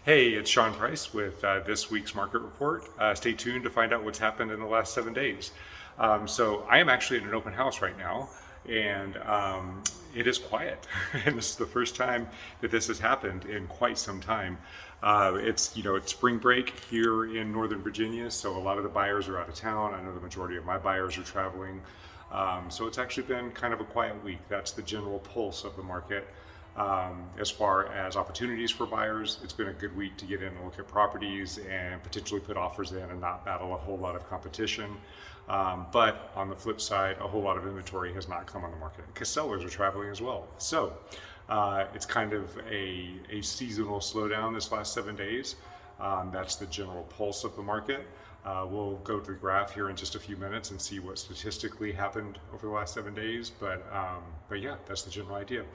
Hey, it's Sean Price with this week's market report. Stay tuned to find out what's happened in the last 7 days. So, I am actually at an open house right now, and it is quiet. And this is the first time that this has happened in quite some time. It's spring break here in Northern Virginia, so a lot of the buyers are out of town. I know the majority of my buyers are traveling. So it's actually been kind of a quiet week. That's the general pulse of the market. As far as opportunities for buyers, it's been a good week to get in and look at properties and potentially put offers in and not battle a whole lot of competition. But on the flip side, a whole lot of inventory has not come on the market because sellers are traveling as well. So it's kind of a seasonal slowdown this last 7 days. That's the general pulse of the market. We'll go to the graph here in just a few minutes and see what statistically happened over the last 7 days. But yeah, that's the general idea.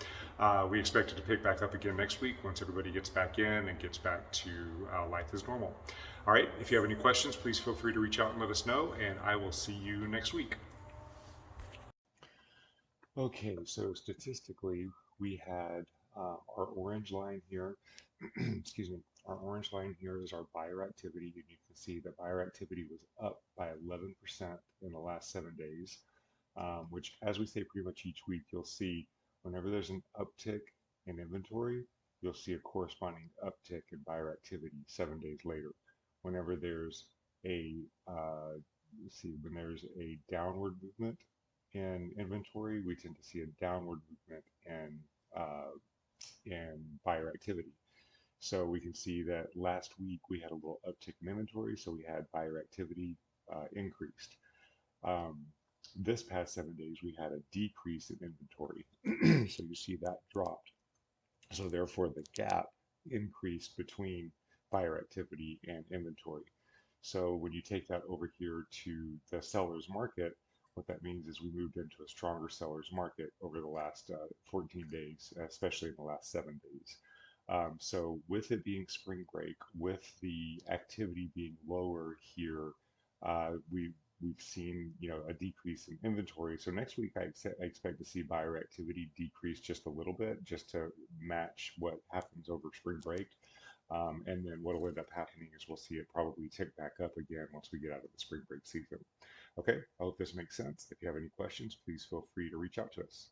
We expect it to pick back up again next week once everybody gets back in and gets back to life as normal. All right, if you have any questions, please feel free to reach out and let us know, and I will see you next week. Okay, so statistically, we had our orange line here. Excuse me. Our orange line here is our buyer activity, and you can see that buyer activity was up by 11% in the last 7 days, which, as we say pretty much each week, you'll see whenever there's an uptick in inventory, you'll see a corresponding uptick in buyer activity 7 days later. Whenever there's a when there's a downward movement in inventory, we tend to see a downward movement in buyer activity. So we can see that last week we had a little uptick in inventory, so we had buyer activity increased. Um, this past 7 days we had a decrease in inventory, so you see that dropped. So therefore the gap increased between buyer activity and inventory. So when you take that over here to the seller's market, what that means is we moved into a stronger seller's market over the last 14 days, especially in the last 7 days. So with it being spring break, with the activity being lower here, we've seen a decrease in inventory. So next week I expect to see buyer activity decrease just a little bit, just to match what happens over spring break. And then what will end up happening is we'll see it probably tick back up again once we get out of the spring break season. Okay, I hope this makes sense. If you have any questions, please feel free to reach out to us.